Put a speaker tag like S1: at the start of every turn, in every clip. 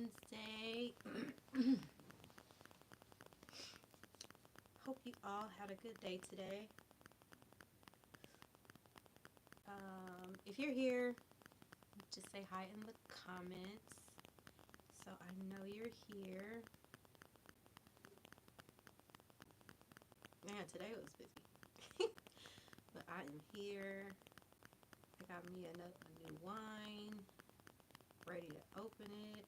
S1: Wednesday. Hope you all had a good day today. If you're here, just say hi in the comments so I know you're here. Man, today was busy. But I am here. I got me a new wine, ready to open it.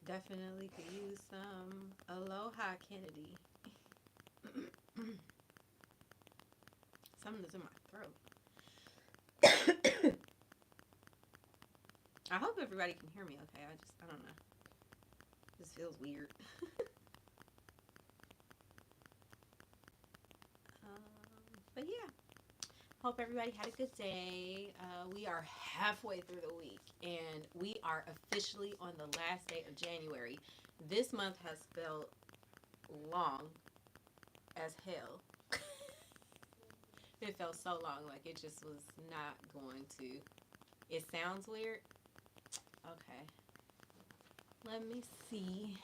S1: Definitely could use some Aloha Kennedy. Something is in my throat. I hope everybody can hear me okay. I don't know. This feels weird. But yeah, hope everybody had a good day. We are halfway through the week and we are officially on the last day of January. This month has felt long as hell. It felt so long, like it just was not going to. It sounds weird. Okay. Let me see.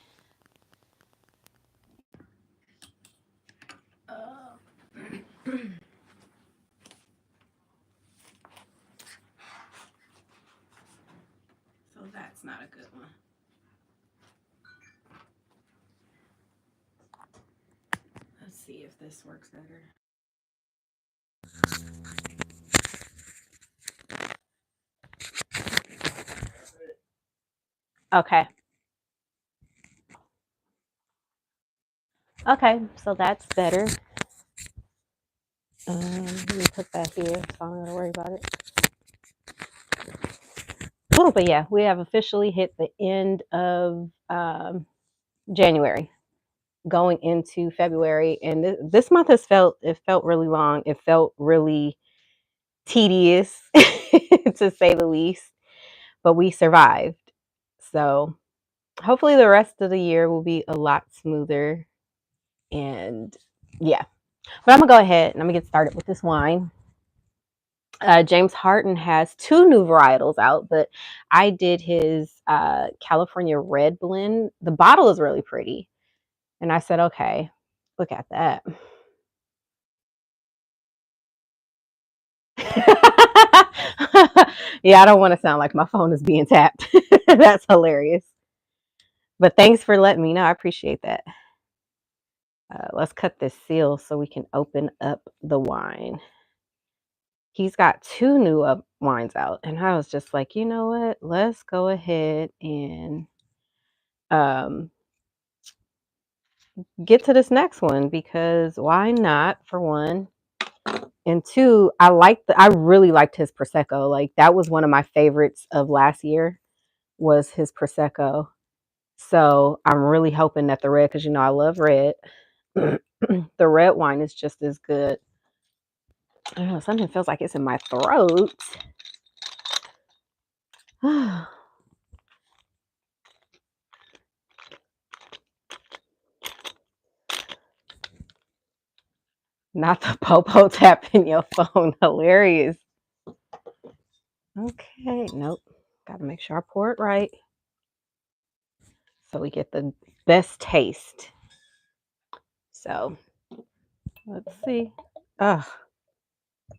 S1: So that's not a good one. Let's see if this works better. Okay. Okay, so that's better. Let me put that here so I don't have to worry about it. Oh, but yeah, we have officially hit the end of January, going into February, and this month felt really long. It felt really tedious, to say the least, but we survived. So hopefully the rest of the year will be a lot smoother. And yeah, but I'm gonna go ahead and I'm gonna get started with this wine. James Harden has two new varietals out, but I did his California Red blend. The bottle is really pretty. And I said, okay, look at that. Yeah, I don't want to sound like my phone is being tapped. That's hilarious. But thanks for letting me know. I appreciate that. Let's cut this seal so we can open up the wine. He's got two new wines out, and I was just like, you know what? Let's go ahead and um, get to this next one, because why not, for one, and two, I really liked his prosecco. Like, that was one of my favorites of last year, was his prosecco. So I'm really hoping that the red, because I love red. The red wine is just as good. I don't know, something feels like it's in my throat. Not the popo tap in your phone. Hilarious. Okay, nope. Got to make sure I pour it right so we get the best taste. So let's see. Ugh,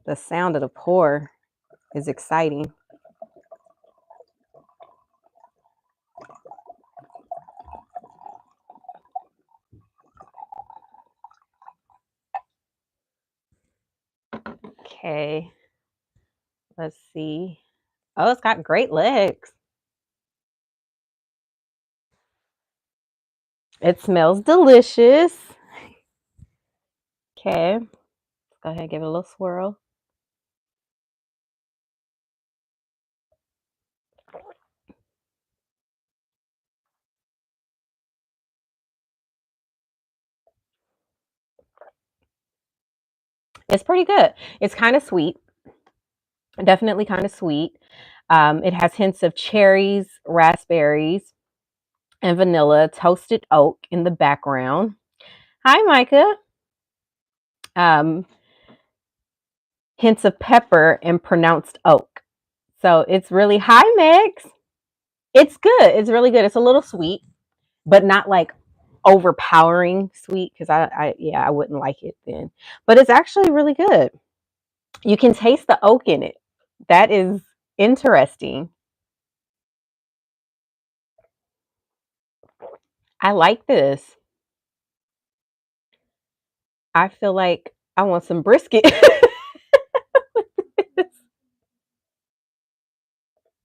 S1: the sound of the pour is exciting. Okay, let's see. Oh, it's got great legs. It smells delicious. Okay, let's go ahead and give it a little swirl. It's pretty good. It's kind of sweet. Definitely kind of sweet. It has hints of cherries, raspberries, and vanilla, toasted oak in the background. Hi, Micah. Um, Hints of pepper and pronounced oak. So it's really, hi, Mex. It's good. It's really good. It's a little sweet, but not like overpowering sweet because yeah, I wouldn't like it then. But it's actually really good. You can taste the oak in it. That is interesting. I like this. I feel like I want some brisket.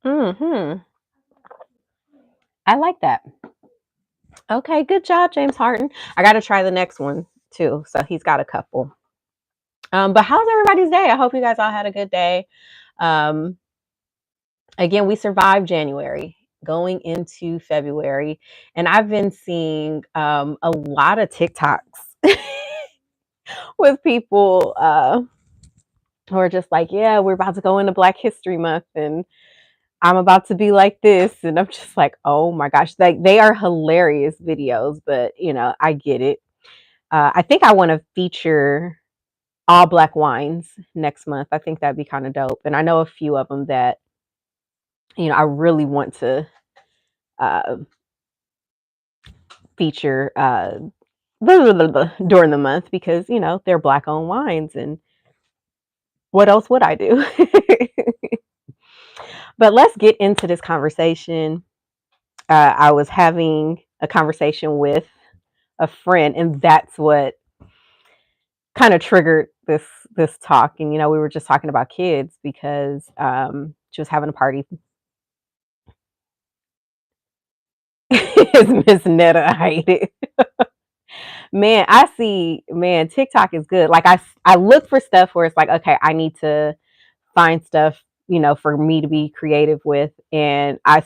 S1: hmm I like that. Okay, good job, James Harden. I got to try the next one too. So he's got a couple. But how's everybody's day? I hope you guys all had a good day. Um, again, we survived January going into February, and I've been seeing a lot of TikToks with people who are just like, yeah, we're about to go into Black History Month, and I'm about to be like this. And I'm just like, oh my gosh, like they are hilarious videos, but I get it. I think I want to feature all Black wines next month. I think that'd be kind of dope. And I know a few of them that, I really want to uh, feature during the month because, they're Black owned wines. And what else would I do? But let's get into this conversation. I was having a conversation with a friend, and that's what kind of triggered this talk. And we were just talking about kids because she was having a party. Is Miss Netta, I hate it. Man, I see, man, TikTok is good. Like I look for stuff where it's like, okay, I need to find stuff, for me to be creative with. And I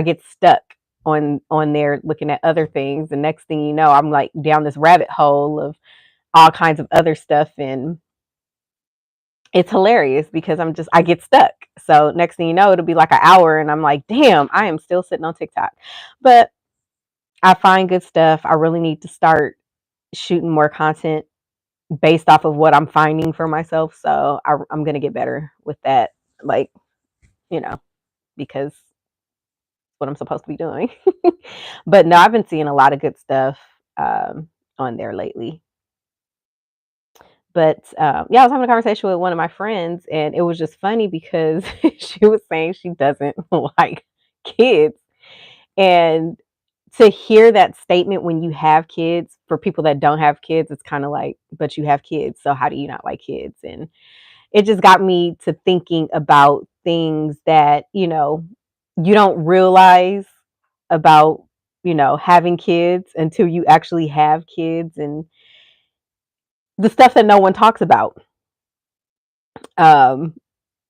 S1: get stuck on there looking at other things. And next thing you know, I'm like down this rabbit hole of all kinds of other stuff. And it's hilarious because I get stuck. So next thing you know, it'll be like an hour and I'm like, damn, I am still sitting on TikTok. But I find good stuff. I really need to start shooting more content based off of what I'm finding for myself. So I'm going to get better with that. Like, you know, because what I'm supposed to be doing. But no, I've been seeing a lot of good stuff on there lately. But yeah, I was having a conversation with one of my friends, and it was just funny because she was saying she doesn't like kids. And to hear that statement when you have kids, for people that don't have kids, it's kind of like, but you have kids, so how do you not like kids? And it just got me to thinking about things that, you don't realize about, having kids until you actually have kids, and the stuff that no one talks about. Um,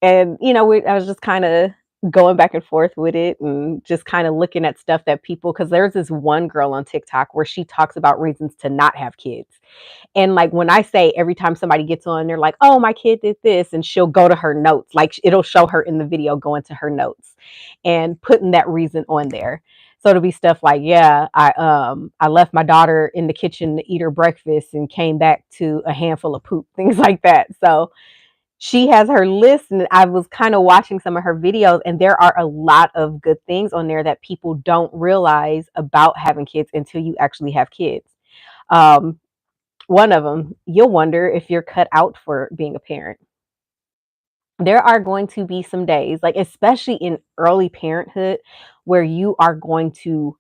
S1: and I was just kind of going back and forth with it and just kind of looking at stuff that people, because there's this one girl on TikTok where she talks about reasons to not have kids. And like when I say, every time somebody gets on, they're like, oh, my kid did this, and she'll go to her notes, like it'll show her in the video going to her notes and putting that reason on there. So it'll be stuff like, yeah, I left my daughter in the kitchen to eat her breakfast and came back to a handful of poop, things like that. So she has her list, and I was kind of watching some of her videos, and there are a lot of good things on there that people don't realize about having kids until you actually have kids. um, One of them, you'll wonder if you're cut out for being a parent. There are going to be some days, like especially in early parenthood, where you are going to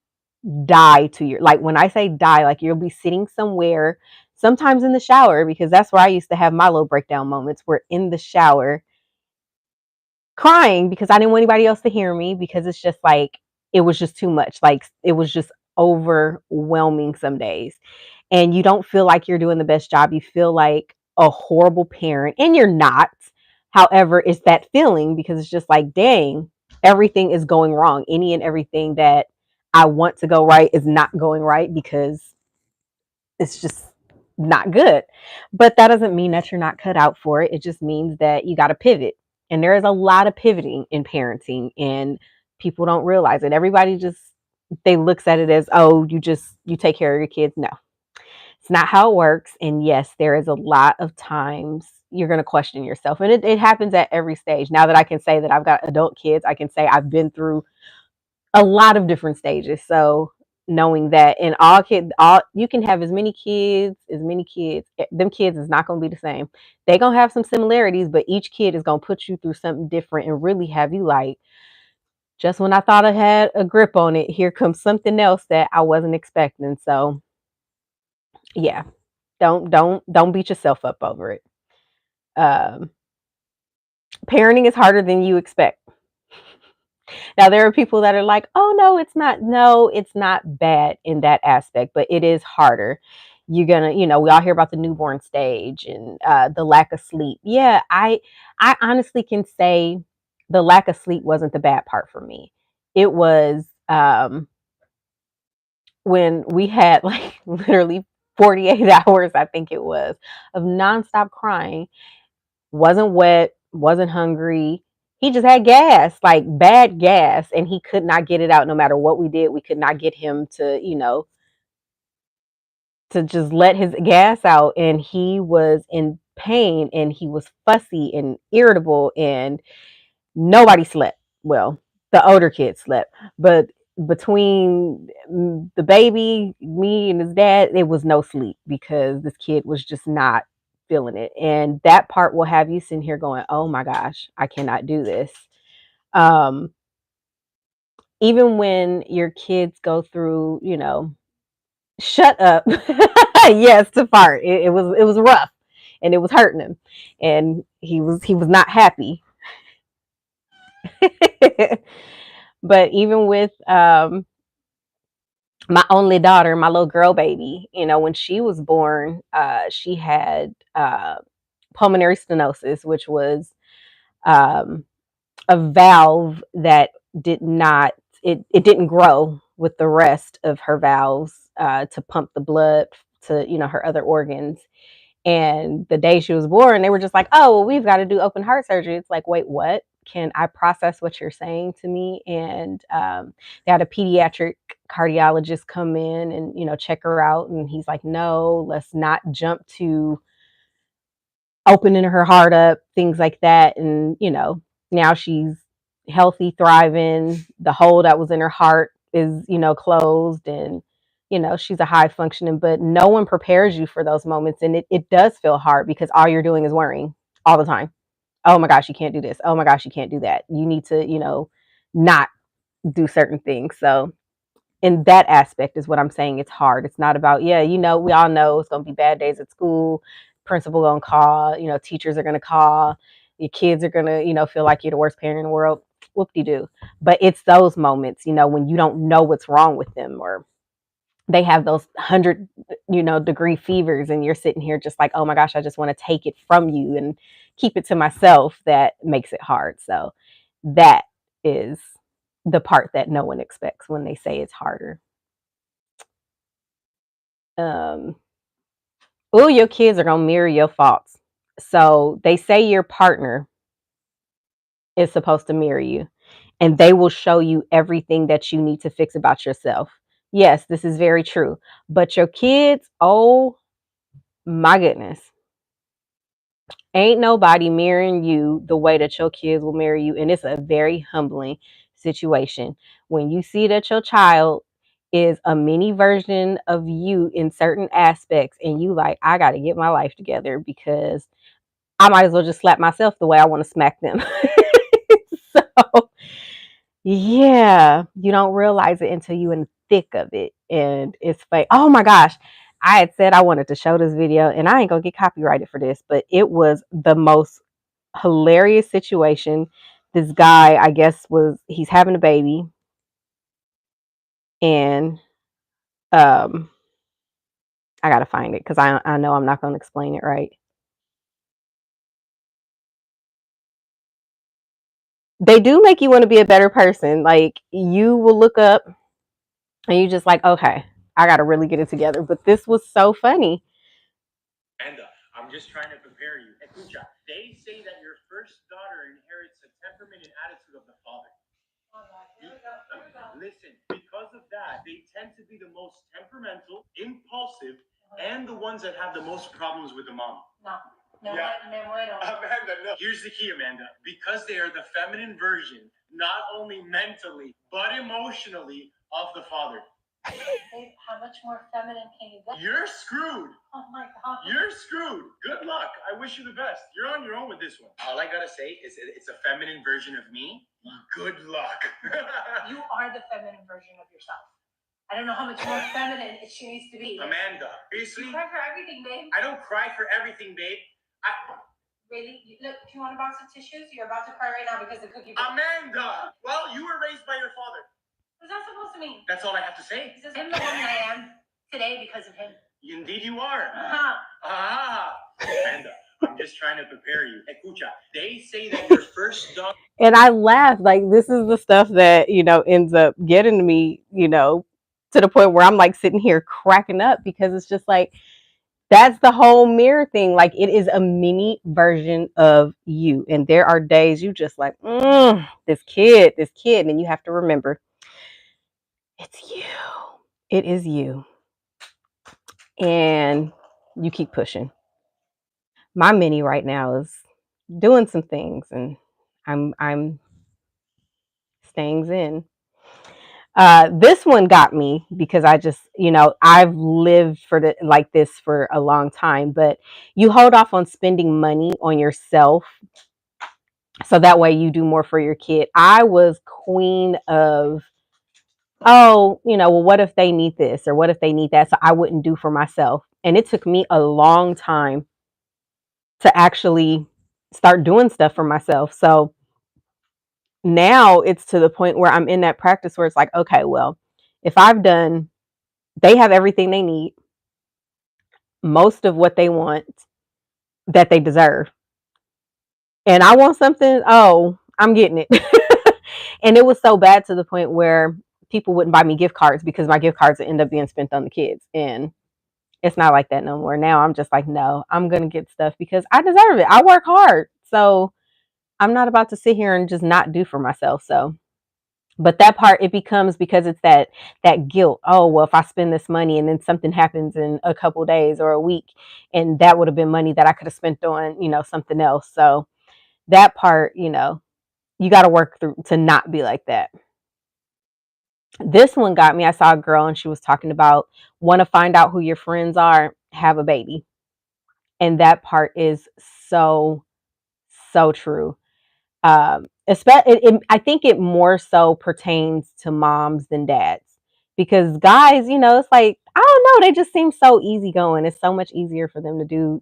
S1: die to your, like when I say die, like you'll be sitting somewhere, sometimes in the shower, because that's where I used to have my little breakdown moments, where in the shower crying because I didn't want anybody else to hear me, because it's just like it was just too much. Like it was just overwhelming some days. And you don't feel like you're doing the best job. You feel like a horrible parent, and you're not. However, it's that feeling because it's just like, dang, everything is going wrong. Any and everything that I want to go right is not going right because it's just not good. But that doesn't mean that you're not cut out for it. It just means that you got to pivot. And there is a lot of pivoting in parenting, and people don't realize it. Everybody just, they looks at it as, oh, you take care of your kids. No, it's not how it works. And yes, there is a lot of times you're going to question yourself, and it happens at every stage. Now that I can say that I've got adult kids, I can say I've been through a lot of different stages. So knowing that, and all kids, all you can have as many kids. Them kids is not going to be the same. They gonna have some similarities, but each kid is gonna put you through something different and really have you like, just when I thought I had a grip on it, here comes something else that I wasn't expecting. So yeah, don't beat yourself up over it. Um, Parenting is harder than you expect. Now there are people that are like, "Oh no, it's not." No, it's not bad in that aspect, but it is harder. You're gonna, we all hear about the newborn stage and the lack of sleep. Yeah, I honestly can say the lack of sleep wasn't the bad part for me. It was when we had like literally 48 hours, I think it was, of nonstop crying. Wasn't wet, wasn't hungry. He just had gas, like bad gas, and he could not get it out no matter what we did. We could not get him to, to just let his gas out. And he was in pain and he was fussy and irritable, and nobody slept. Well, the older kids slept, but between the baby, me, and his dad, it was no sleep because this kid was just not feeling it. And that part will have you sitting here going, "Oh my gosh, I cannot do this." Um, Even when your kids go through, shut up. Yes, to fart. It was rough, and it was hurting him, and he was not happy. But even with my only daughter, my little girl baby, when she was born, she had pulmonary stenosis, which was um, a valve that did not, it didn't grow with the rest of her valves to pump the blood to, her other organs. And the day she was born, they were just like, "Oh, well, we've got to do open heart surgery." It's like, wait, what? Can I process what you're saying to me? And they had a pediatric cardiologist come in and, check her out. And he's like, "No, let's not jump to opening her heart up, things like that." And, now she's healthy, thriving. The hole that was in her heart is, closed. And, she's a high functioning, but no one prepares you for those moments. And it does feel hard because all you're doing is worrying all the time. Oh my gosh, you can't do this. Oh my gosh, you can't do that. You need to, not do certain things. So in that aspect is what I'm saying. It's hard. It's not about, yeah, we all know it's going to be bad days at school. Principal going to call, teachers are going to call. Your kids are going to, feel like you're the worst parent in the world. Whoop-de-doo. But it's those moments, when you don't know what's wrong with them, or they have those 100, degree fevers, and you're sitting here just like, "Oh my gosh, I just want to take it from you and keep it to myself." That makes it hard. So that is the part that no one expects when they say it's harder. Um, oh, your kids are gonna mirror your faults. So they say your partner is supposed to mirror you, and they will show you everything that you need to fix about yourself. Yes, this is very true. But your kids, oh my goodness, ain't nobody mirroring you the way that your kids will mirror you. And it's a very humbling situation when you see that your child is a mini version of you in certain aspects, and you like, "I got to get my life together because I might as well just slap myself the way I want to smack them." So yeah, you don't realize it until you in the thick of it, and it's like, oh my gosh, I had said I wanted to show this video, and I ain't gonna get copyrighted for this, but it was the most hilarious situation. This guy, I guess, he's having a baby, and um, I gotta find it because I know I'm not gonna explain it right. They do make you want to be a better person. Like you will look up and you just like, okay, I gotta really get it together. But this was so funny. And I'm just trying to prepare you. Escucha, they say that your first daughter inherits a temperament and attitude of the father. Listen, because of that, they tend to be the most temperamental, impulsive, and the ones that have the most problems with the mom. No.
S2: No, yeah. Amanda, no. Here's the key, Amanda. Because they are the feminine version, not only mentally, but emotionally, of the father. Babe, how much more feminine can you get? You're screwed. Oh my God. You're screwed. Good luck. I wish you the best. You're on your own with this one. All I gotta say is it's a feminine version of me. Good luck. You are the feminine version of yourself. I don't know how much more feminine she needs to be. Amanda, seriously? You cry for everything, babe. I don't cry for everything, babe. Really? Look, if you want a box of tissues, you're about to cry right now because the cookie. Amanda! Well, you were raised by your father. What's that supposed to mean? That's all I have to say. Is this I'm the woman I am today because of him? Indeed you are. Amanda, I'm just trying to prepare you. Escucha, they say that your first dog.
S1: And I laugh, like, this is the stuff that, ends up getting to me, to the point where I'm like sitting here cracking up, because it's just like, that's the whole mirror thing. Like, it is a mini version of you. And there are days you just like, this kid. And you have to remember, it's you. It is you. And you keep pushing. My mini right now is doing some things, and I'm staying zen. This one got me because I just, I've lived like this for a long time, but you hold off on spending money on yourself so that way you do more for your kid. I was queen of, well, what if they need this or what if they need that? So I wouldn't do for myself. And it took me a long time to actually start doing stuff for myself. So now it's to the point where I'm in that practice where it's like, okay, well, if they have everything they need, most of what they want that they deserve. And I want something, I'm getting it. And it was so bad to the point where people wouldn't buy me gift cards because my gift cards would end up being spent on the kids. And it's not like that no more. Now I'm just like, no, I'm going to get stuff because I deserve it. I work hard. So I'm not about to sit here and just not do for myself. So, but that part, it becomes, because it's that guilt. Oh, well, if I spend this money and then something happens in a couple days or a week, and that would have been money that I could have spent on, something else. So that part, you got to work through to not be like that. This one got me. I saw a girl and she was talking about, want to find out who your friends are, have a baby. And that part is so, so true. I think it more so pertains to moms than dads, because guys, it's like, I don't know, they just seem so easygoing. It's so much easier for them to do,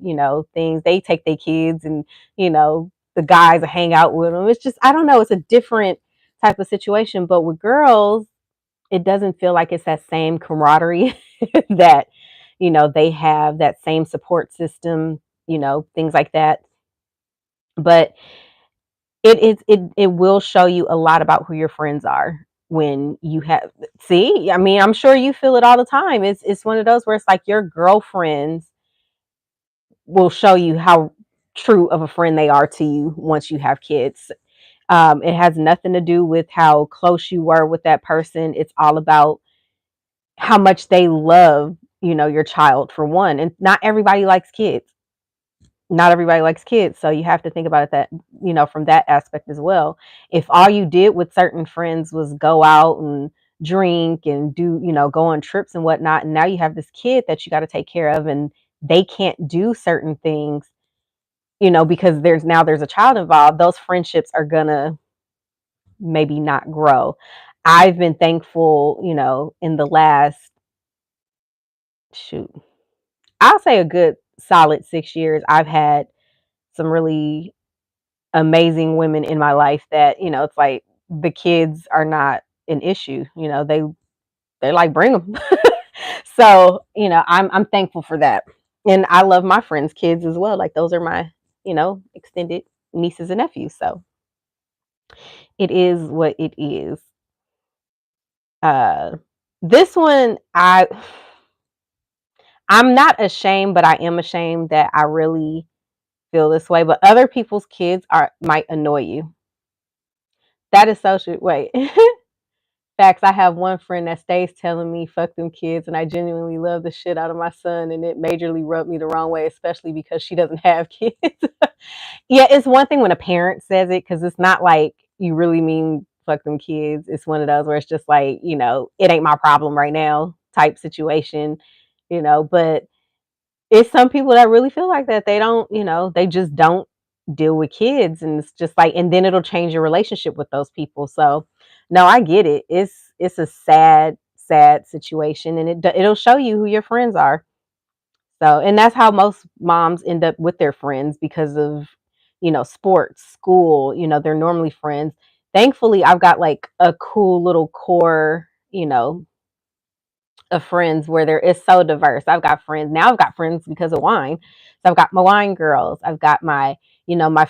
S1: things. They take their kids and, the guys hang out with them. It's just, I don't know, it's a different type of situation. But with girls, it doesn't feel like it's that same camaraderie that, they have, that same support system, things like that. But it will show you a lot about who your friends are when you have, see, I mean, I'm sure you feel it all the time. It's one of those where it's like your girlfriends will show you how true of a friend they are to you once you have kids. It has nothing to do with how close you were with that person. It's all about how much they love, your child, for one. And not everybody likes kids. Not everybody likes kids. So you have to think about it that, from that aspect as well. If all you did with certain friends was go out and drink and do, go on trips and whatnot, and now you have this kid that you got to take care of, and they can't do certain things, because there's a child involved, those friendships are gonna maybe not grow. I've been thankful, in the last, shoot, I'll say a good solid 6 years, I've had some really amazing women in my life that, it's like the kids are not an issue. They like, bring them. So, I'm thankful for that. And I love my friends' kids as well. Like, those are my, extended nieces and nephews. So it is what it is. Uh this one, I'm not ashamed, but I am ashamed that I really feel this way. But other people's kids might annoy you. That is so true. Wait. Facts. I have one friend that stays telling me "fuck them kids," and I genuinely love the shit out of my son, and it majorly rubbed me the wrong way, especially because she doesn't have kids. Yeah, it's one thing when a parent says it because it's not like you really mean "fuck them kids." It's one of those where it's just like, it ain't my problem right now type situation, But it's some people that really feel like that. They don't, they just don't deal with kids, and it's just like, and then it'll change your relationship with those people. So, no, I get it. It's a sad, sad situation, and it'll show you who your friends are. So, and that's how most moms end up with their friends because of, sports, school. They're normally friends. Thankfully, I've got like a cool little core, of friends where there is so diverse. I've got friends now. I've got friends because of wine. So I've got my wine girls. I've got my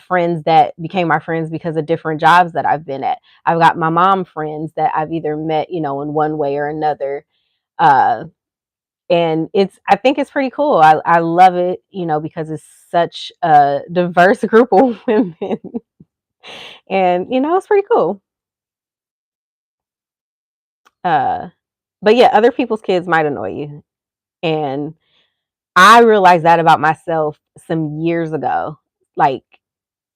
S1: friends that became my friends because of different jobs that I've been at. I've got my mom friends that I've either met, in one way or another. Uh, and I think it's pretty cool. I love it, because it's such a diverse group of women, and it's pretty cool. Uh, but yeah, other people's kids might annoy you, and I realized that about myself some years ago, like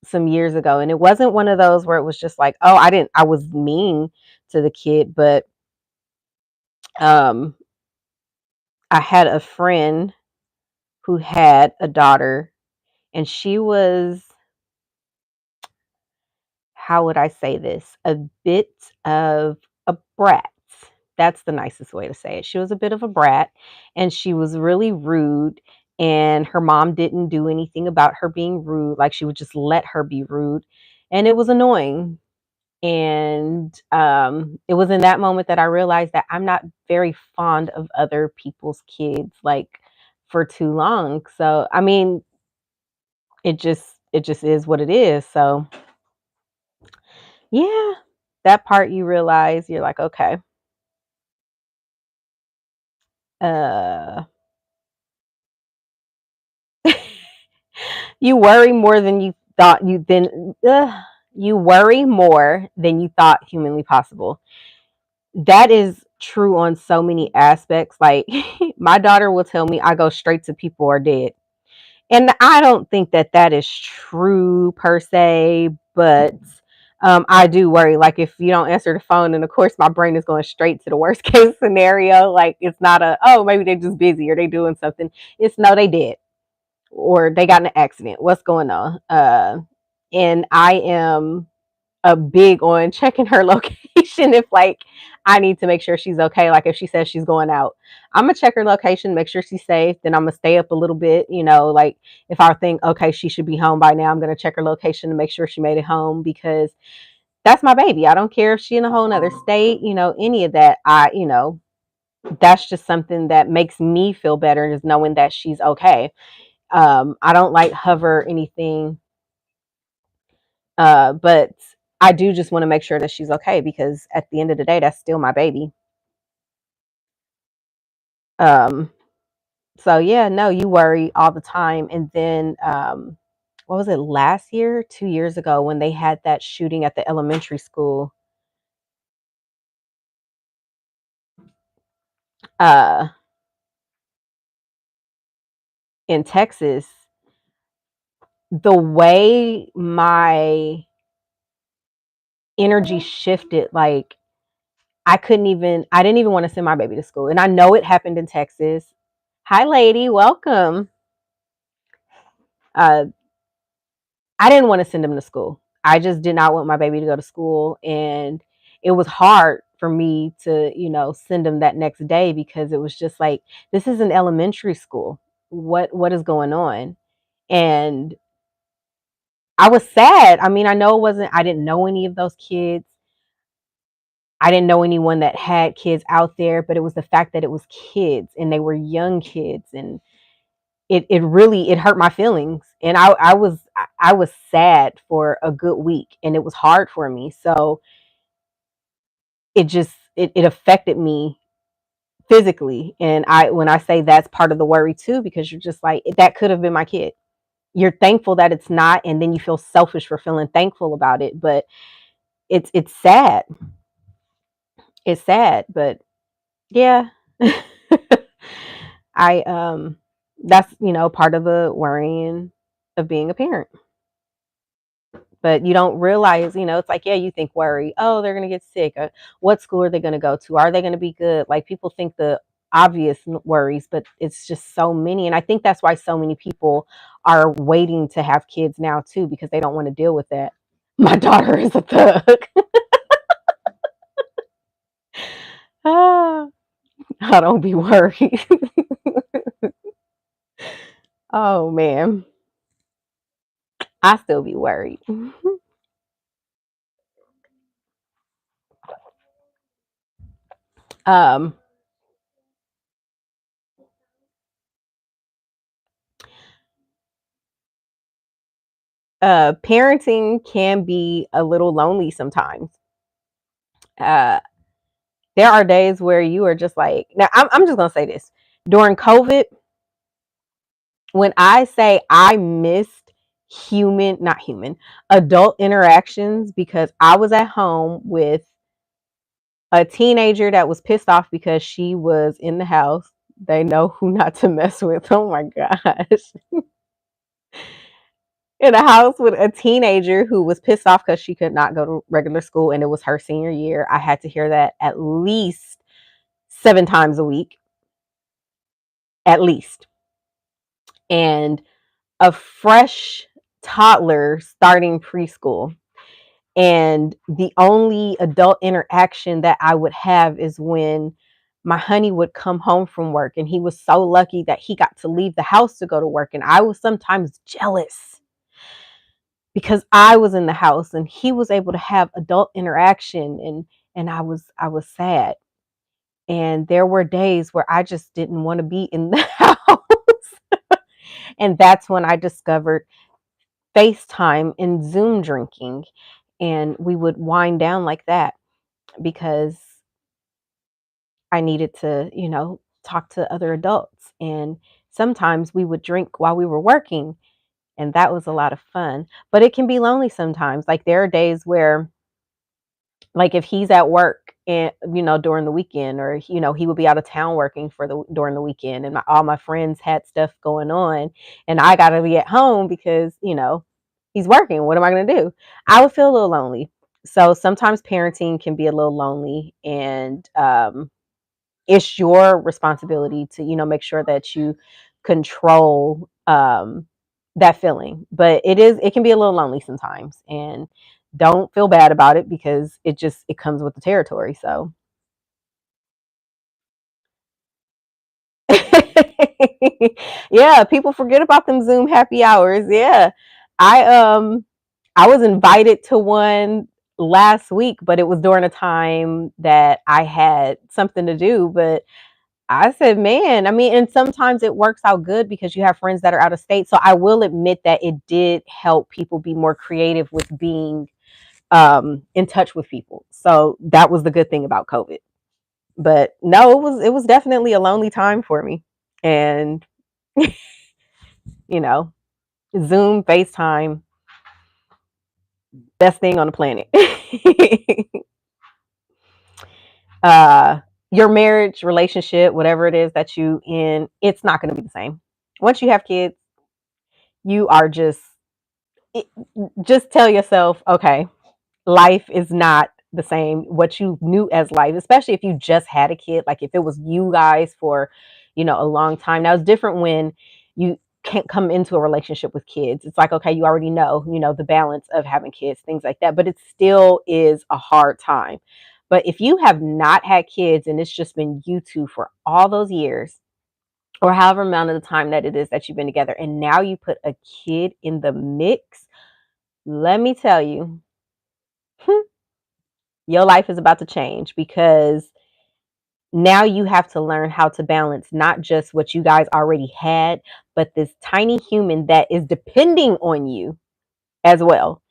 S1: some years ago. And it wasn't one of those where it was just like, oh, I was mean to the kid, but um, I had a friend who had a daughter, and she was, how would I say this? A bit of a brat. That's the nicest way to say it. She was a bit of a brat, and she was really rude. And her mom didn't do anything about her being rude. Like, she would just let her be rude. And it was annoying. And it was in that moment that I realized that I'm not very fond of other people's kids, like, for too long. So, I mean, it just is what it is. So, yeah, that part you realize you're like, okay, uh, you worry more than you thought you worry more than you thought humanly possible. That is true on so many aspects. Like, my daughter will tell me I go straight to people are dead. And I don't think that that is true per se, but I do worry. Like, if you don't answer the phone, and of course my brain is going straight to the worst case scenario. Like, it's not oh, maybe they're just busy or they doing something. It's no, they did, or they got in an accident. What's going on? And I am a big on checking her location if, like, I need to make sure she's okay. Like, if she says she's going out, I'm gonna check her location, make sure she's safe. Then I'm gonna stay up a little bit, like, if I think, okay, she should be home by now, I'm gonna check her location to make sure she made it home, because that's my baby. I don't care if she in a whole nother state, any of that. That's just something that makes me feel better, is knowing that she's okay. I don't like hover anything, but I do just want to make sure that she's okay, because at the end of the day, that's still my baby. Um, so yeah, no, you worry all the time. And then, what was it, last year, 2 years ago, when they had that shooting at the elementary school, uh, in Texas, the way my energy shifted, like, I didn't even want to send my baby to school. And I know it happened in Texas. Hi, lady, welcome. Uh, I didn't want to send him to school. I just did not want my baby to go to school. And it was hard for me to, send him that next day, because it was just like, this is an elementary school. What is going on? And I was sad. I mean, I didn't know any of those kids. I didn't know anyone that had kids out there, but it was the fact that it was kids, and they were young kids, and it really, it hurt my feelings. And I was sad for a good week, and it was hard for me. So it affected me physically. And when I say, that's part of the worry too, because you're just like, that could have been my kid. You're thankful that it's not, and then you feel selfish for feeling thankful about it. But it's sad. It's sad, but yeah. I that's, part of the worrying of being a parent. But you don't realize, it's like, yeah, you think worry, oh, they're going to get sick. What school are they going to go to? Are they going to be good? Like people think the obvious worries, but it's just so many. And I think that's why so many people are waiting to have kids now too, because they don't want to deal with that. My daughter is a thug. Ah, I don't be worried. Oh man, I still be worried. Um, Parenting can be a little lonely sometimes. Uh, there are days where you are just like, now I'm just gonna say this. During COVID, when I say I missed not human, adult interactions because I was at home with a teenager that was pissed off because she was in the house. They know who not to mess with. Oh my gosh. In a house with a teenager who was pissed off because she could not go to regular school and it was her senior year. I had to hear that at least 7 times a week, at least. And a fresh toddler starting preschool. And the only adult interaction that I would have is when my honey would come home from work. And he was so lucky that he got to leave the house to go to work. And I was sometimes jealous because I was in the house and he was able to have adult interaction, and I was sad. And there were days where I just didn't want to be in the house. And that's when I discovered FaceTime and Zoom drinking. And we would wind down like that because I needed to, talk to other adults. And sometimes we would drink while we were working, and that was a lot of fun. But it can be lonely sometimes. Like there are days where, like if he's at work and during the weekend, or he would be out of town working for the during the weekend, and all my friends had stuff going on, and I got to be at home because he's working. What am I going to do? I would feel a little lonely. So sometimes parenting can be a little lonely, and it's your responsibility to make sure that you control that feeling. But it can be a little lonely sometimes, and don't feel bad about it because it comes with the territory. So yeah, people forget about them Zoom happy hours. Yeah, i um I was invited to one last week, but it was during a time that I had something to do. But I said, man, I mean, and sometimes it works out good because you have friends that are out of state. So I will admit that it did help people be more creative with being in touch with people. So that was the good thing about COVID. But no, it was definitely a lonely time for me. And you know, Zoom, FaceTime, best thing on the planet. uh your marriage, relationship, whatever it is that you in, it's not going to be the same. Once you have kids, you are it, just tell yourself, okay, life is not the same what you knew as life, especially if you just had a kid. Like if it was you guys for a long time. Now it's different when you can't come into a relationship with kids. It's like, okay, you already know the balance of having kids, things like that, but it still is a hard time. But if you have not had kids and it's just been you two for all those years, or however amount of the time that it is that you've been together, and now you put a kid in the mix, let me tell you, your life is about to change because now you have to learn how to balance not just what you guys already had, but this tiny human that is depending on you as well.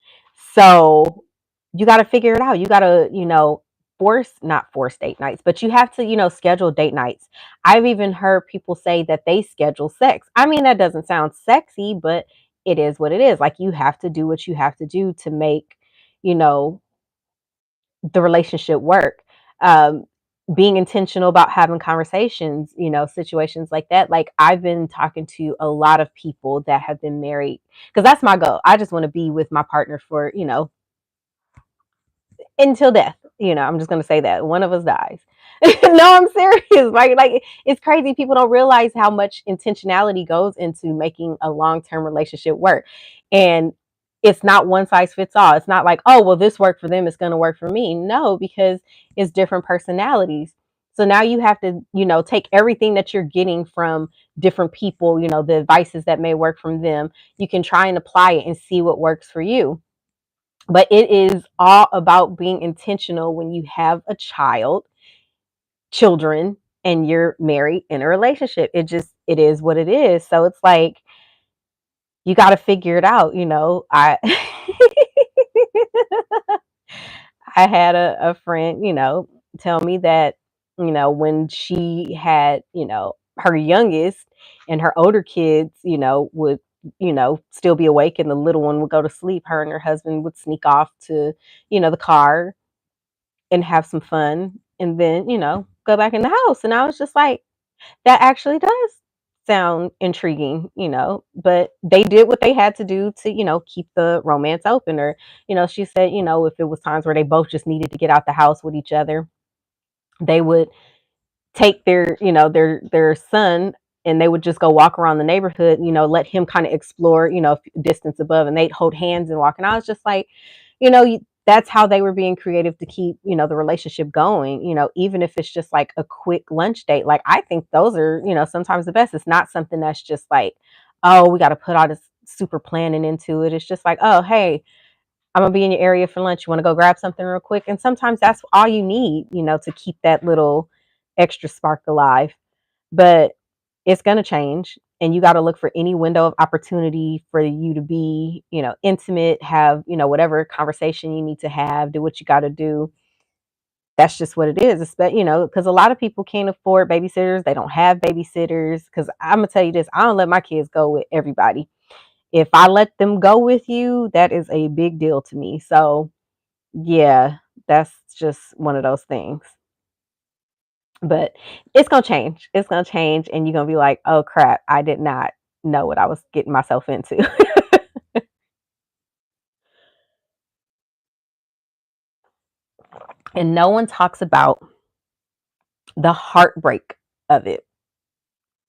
S1: So you got to figure it out. You got to, not force date nights, but you have to, schedule date nights. I've even heard people say that they schedule sex. I mean, that doesn't sound sexy, but it is what it is. Like you have to do what you have to do to make, you know, the relationship work. um, being intentional about having conversations, situations like that. Like I've been talking to a lot of people that have been married because that's my goal. I just want to be with my partner for, until death. I'm just gonna say that one of us dies. No, I'm serious. Like it's crazy. People don't realize how much intentionality goes into making a long-term relationship work, and it's not one size fits all. It's not like, oh well, this worked for them, it's gonna work for me. No, because it's different personalities. So now you have to, take everything that you're getting from different people, the advices that may work from them. You can try and apply it and see what works for you, but it is all about being intentional when you have a children, and you're married in a relationship. It is what it is. So it's like you got to figure it out. I I had a friend, tell me that, when she had, her youngest, and her older kids, would, still be awake, and the little one would go to sleep, her and her husband would sneak off to, the car and have some fun, and then, go back in the house. And I was just like, that actually does sound intriguing, but they did what they had to do to, keep the romance open. Or, she said, if it was times where they both just needed to get out the house with each other, they would take their son, and they would just go walk around the neighborhood, let him kind of explore, distance above, and they'd hold hands and walk. And I was just like, that's how they were being creative to keep, the relationship going, even if it's just like a quick lunch date. Like I think those are, sometimes the best. It's not something that's just like, oh, we got to put all this super planning into it. It's just like, oh, hey, I'm gonna be in your area for lunch. You want to go grab something real quick? And sometimes that's all you need, to keep that little extra spark alive. But it's gonna change, and you got to look for any window of opportunity for you to be, intimate, have, whatever conversation you need to have, do what you got to do. That's just what it is. Because a lot of people can't afford babysitters. They don't have babysitters. Because I'm gonna tell you this, I don't let my kids go with everybody. If I let them go with you, that is a big deal to me. So yeah, that's just one of those things. But it's gonna change. It's gonna change, and you're gonna be like, "Oh crap, I did not know what I was getting myself into." And no one talks about the heartbreak of it.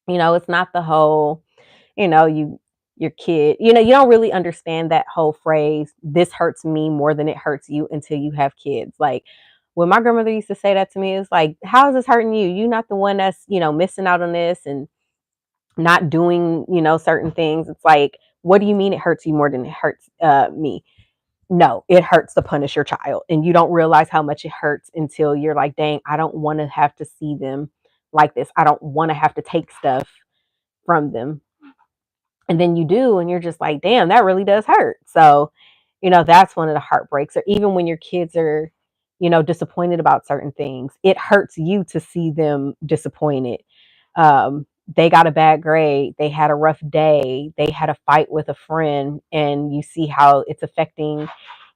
S1: It's not the whole, your kid, you don't really understand that whole phrase, this hurts me more than it hurts you, until you have kids. Like when my grandmother used to say that to me, it's like, how is this hurting you? You're not the one that's, missing out on this and not doing, certain things. It's like, what do you mean it hurts you more than it hurts me? No, it hurts to punish your child. And you don't realize how much it hurts until you're like, dang, I don't want to have to see them like this. I don't want to have to take stuff from them. And then you do, and you're just like, damn, that really does hurt. So, that's one of the heartbreaks. Or even when your kids are, disappointed about certain things, it hurts you to see them disappointed. They got a bad grade, they had a rough day, they had a fight with a friend, and you see how it's affecting,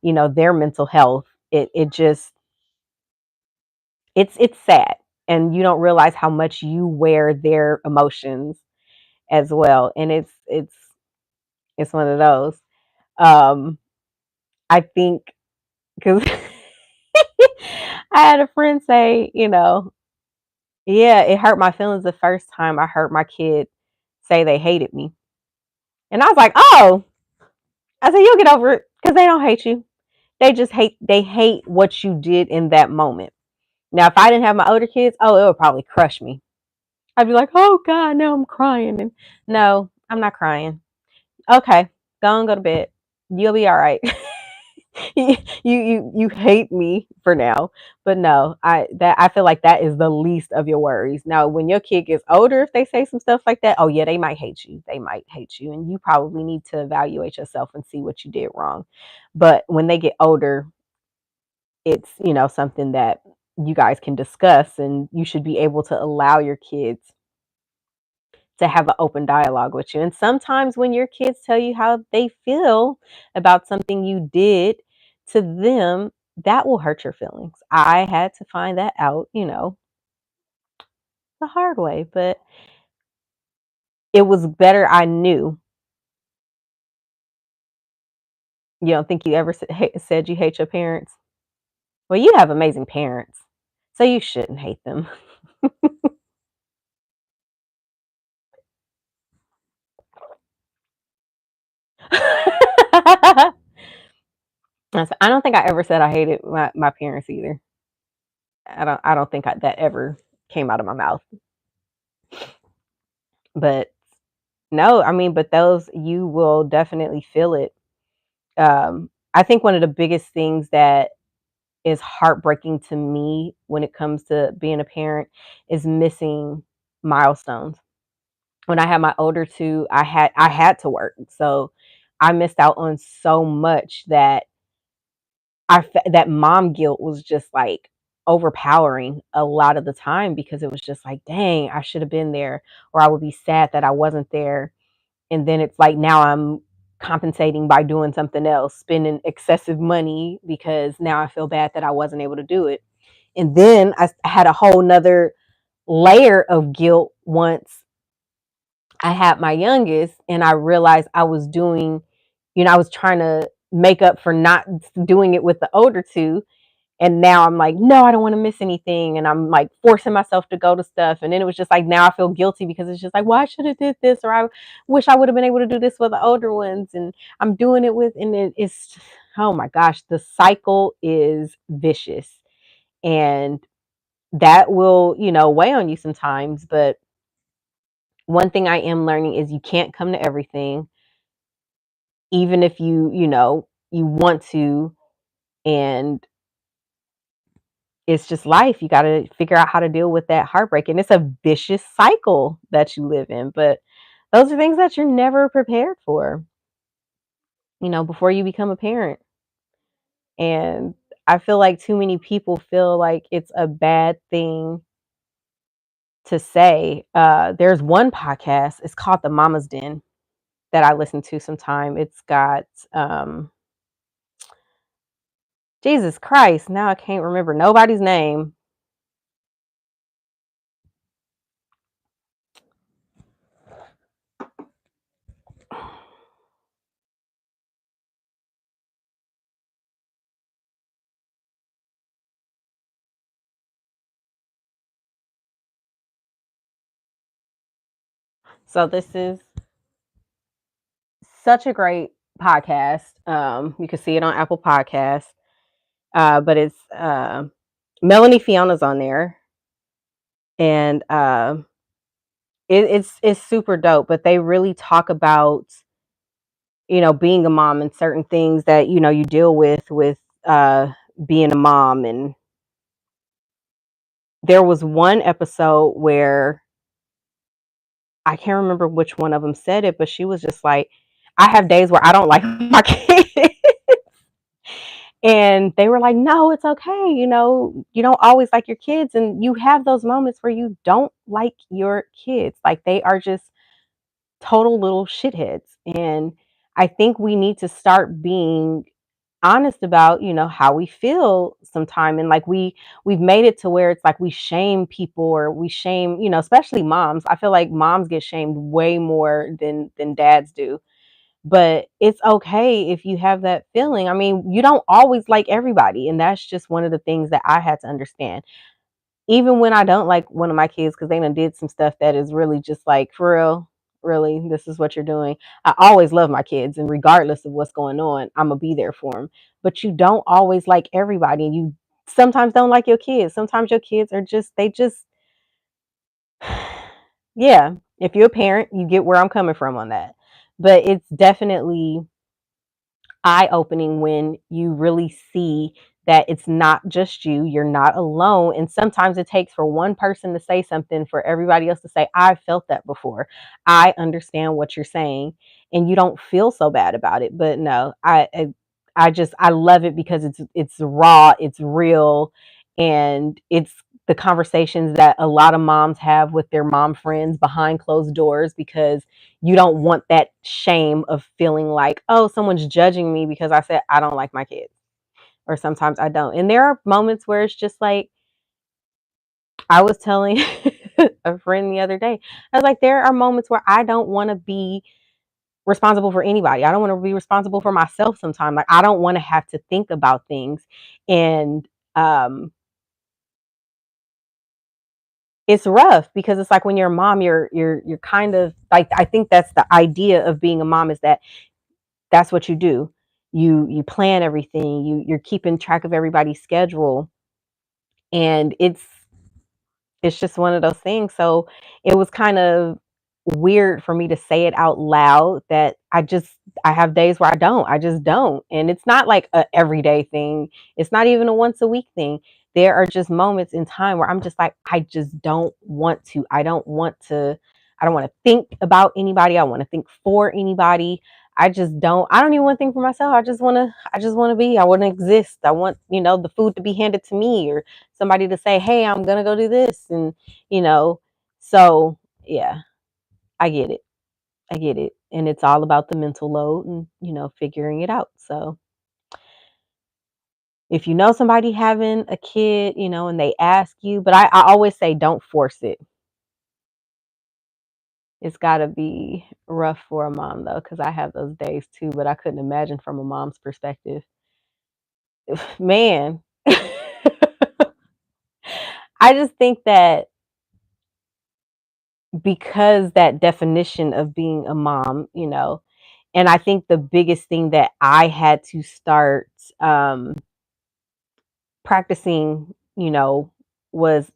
S1: their mental health. It just, it's sad. And you don't realize how much you wear their emotions as well. And it's one of those. Um, I think because I had a friend say, yeah, it hurt my feelings the first time I heard my kid say they hated me. And I was like, oh, I said, you'll get over it because they don't hate you. They hate what you did in that moment. Now, if I didn't have my older kids, oh, it would probably crush me. I'd be like, oh God, now I'm crying. And no, I'm not crying. Okay, go and go to bed. You'll be all right. You hate me for now, but no, I feel like that is the least of your worries. Now when your kid gets older, if they say some stuff like that, oh yeah, they might hate you, and you probably need to evaluate yourself and see what you did wrong. But when they get older, it's, something that you guys can discuss, and you should be able to allow your kids to have an open dialogue with you. And sometimes when your kids tell you how they feel about something you did to them, that will hurt your feelings. I had to find that out, the hard way, but it was better. I knew. You don't think you ever said you hate your parents? Well, you have amazing parents, so you shouldn't hate them. I don't think I ever said I hated my parents either. I don't think that ever came out of my mouth. But no, I mean, but those, you will definitely feel it. I think one of the biggest things that is heartbreaking to me when it comes to being a parent is missing milestones. When I had my older two, I had to work. So I missed out on so much that that mom guilt was just like overpowering a lot of the time, because it was just like, dang, I should have been there, or I would be sad that I wasn't there. And then it's like, now I'm compensating by doing something else, spending excessive money, because now I feel bad that I wasn't able to do it. And then I had a whole nother layer of guilt once I had my youngest, and I realized I was doing, I was trying to make up for not doing it with the older two. And now I'm like, no, I don't want to miss anything. And I'm like forcing myself to go to stuff. And then it was just like, now I feel guilty, because it's just like, well, I should have did this, or I wish I would have been able to do this with the older ones. And I'm doing it with, and it's, oh my gosh, the cycle is vicious. And that will, weigh on you sometimes. But one thing I am learning is you can't come to everything, even if you want to. And it's just life. You got to figure out how to deal with that heartbreak. And it's a vicious cycle that you live in. But those are things that you're never prepared for, before you become a parent. And I feel like too many people feel like it's a bad thing to say. There's one podcast, it's called The Mama's Den, that I listen to sometime. It's got, Jesus Christ, now I can't remember nobody's name. So this is such a great podcast. You can see it on Apple Podcasts, but it's Melanie Fiona's on there, and it's super dope. But they really talk about being a mom and certain things that you deal with being a mom. And there was one episode where I can't remember which one of them said it, but she was just like, I have days where I don't like my kids. And they were like, no, it's okay. You don't always like your kids. And you have those moments where you don't like your kids. Like, they are just total little shitheads. And I think we need to start being honest about, how we feel sometime. And like, we've made it to where it's like we shame people, or we shame, especially moms. I feel like moms get shamed way more than dads do. But it's okay if you have that feeling. I mean, you don't always like everybody, and that's just one of the things that I had to understand. Even when I don't like one of my kids, because they done did some stuff that is really just like, for real, really, this is what you're doing. I always love my kids, and regardless of what's going on, I'm gonna be there for them. But you don't always like everybody, and you sometimes don't like your kids. Sometimes your kids are just, they just, yeah. If you're a parent, you get where I'm coming from on that. But it's definitely eye-opening when you really see that it's not just you, you're not alone. And sometimes it takes for one person to say something for everybody else to say, I felt that before, I understand what you're saying. And you don't feel so bad about it. But no, I love it, because it's raw, it's real. And it's the conversations that a lot of moms have with their mom friends behind closed doors, because you don't want that shame of feeling like, oh, someone's judging me because I said I don't like my kids. or sometimes I don't. And there are moments where it's just like, I was telling a friend the other day, I was like, there are moments where I don't want to be responsible for anybody. I don't want to be responsible for myself sometimes. Like, I don't want to have to think about things. And it's rough because it's like when you're a mom, you're kind of like, I think that's the idea of being a mom, is that that's what you do. You plan everything. You're keeping track of everybody's schedule, and it's just one of those things. So it was kind of weird for me to say it out loud that I have days where I just don't. And it's not like a everyday thing. It's not even a once a week thing. There are just moments in time where I'm just like, I just don't want to. I don't want to think about anybody. I want to think for anybody. I don't even want to think for myself. I just want to be, I want to exist. I want, the food to be handed to me, or somebody to say, hey, I'm going to go do this. And, you know, so yeah, I get it. I get it. And it's all about the mental load and, figuring it out. So if you know somebody having a kid, and they ask you, but I always say, don't force it. It's got to be rough for a mom, though, because I have those days too, but I couldn't imagine from a mom's perspective. Man, I just think that because that definition of being a mom, and I think the biggest thing that I had to start practicing, was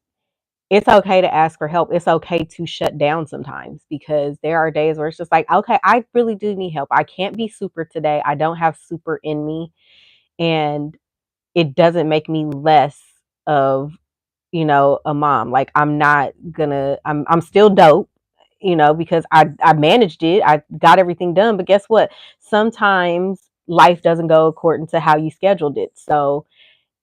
S1: it's okay to ask for help. It's okay to shut down sometimes, because there are days where it's just like, okay, I really do need help. I can't be super today. I don't have super in me. And it doesn't make me less of, a mom. Like, I'm still dope, because I managed it. I got everything done. But guess what? Sometimes life doesn't go according to how you scheduled it. So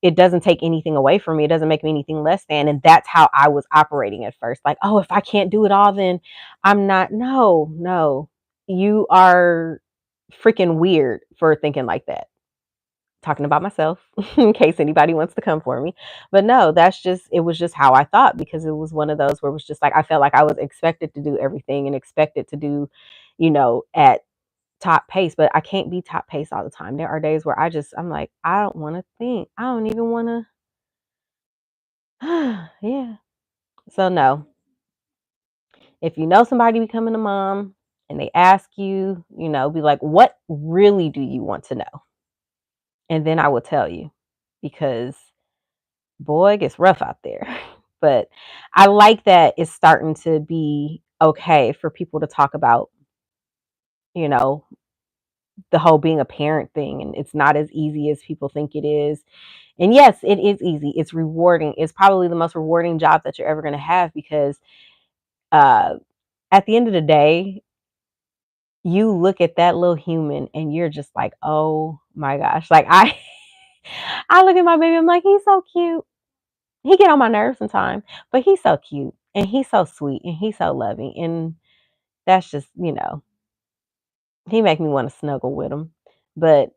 S1: it doesn't take anything away from me. It doesn't make me anything less than. And that's how I was operating at first. Like, oh, if I can't do it all, then I'm not. No, no. You are freaking weird for thinking like that. Talking about myself in case anybody wants to come for me. But no, it was just how I thought, because it was one of those where it was just like, I felt like I was expected to do everything and expected to do, at top pace, but I can't be top pace all the time. There are days where I'm like, I don't want to think. I don't even want to. Yeah. So no, if you know somebody becoming a mom and they ask you, be like, what really do you want to know? And then I will tell you, because boy, it gets rough out there. But I like that it's starting to be okay for people to talk about, you know, the whole being a parent thing. And it's not as easy as people think it is. And yes, it is easy. It's rewarding. It's probably the most rewarding job that you're ever going to have, because uh, at the end of the day, you look at that little human and you're just like, oh my gosh. Like, I look at my baby, I'm like, he's so cute. He get on my nerves sometimes, but he's so cute and he's so sweet and he's so loving. And that's just, he make me want to snuggle with him. But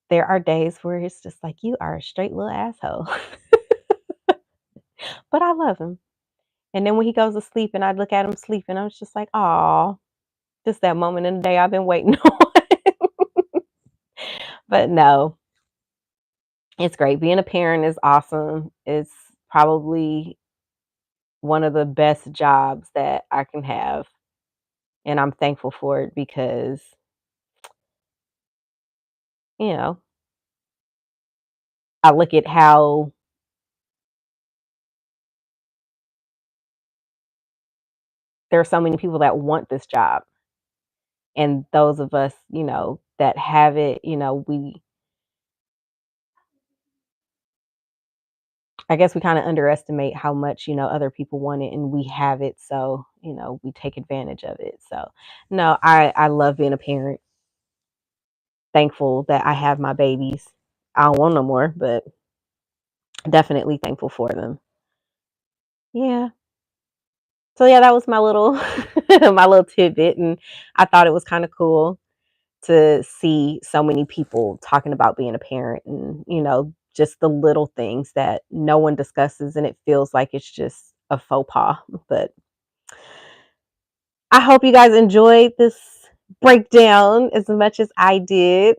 S1: there are days where it's just like, you are a straight little asshole. But I love him. And then when he goes to sleep and I look at him sleeping, I was just like, oh, just that moment in the day I've been waiting on. But no, it's great. Being a parent is awesome. It's probably one of the best jobs that I can have. And I'm thankful for it, because, you know, I look at how there are so many people that want this job. And those of us, that have it, I guess we kind of underestimate how much, other people want it and we have it. So, we take advantage of it. So, no, I love being a parent. Thankful that I have my babies. I don't want no more, but definitely thankful for them. Yeah. So yeah, that was my little my little tidbit, and I thought it was kind of cool to see so many people talking about being a parent, and just the little things that no one discusses, and it feels like it's just a faux pas. But I hope you guys enjoyed this breakdown as much as I did.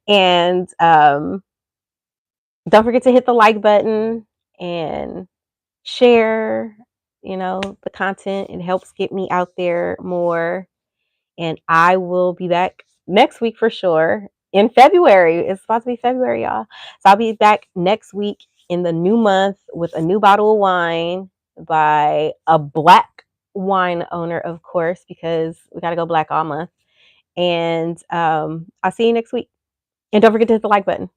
S1: And don't forget to hit the like button and share, the content. It helps get me out there more. And I will be back next week for sure. In February. It's supposed to be February, y'all. So I'll be back next week in the new month with a new bottle of wine by a black wine owner, of course, because we got to go black all month. And I'll see you next week. And don't forget to hit the like button.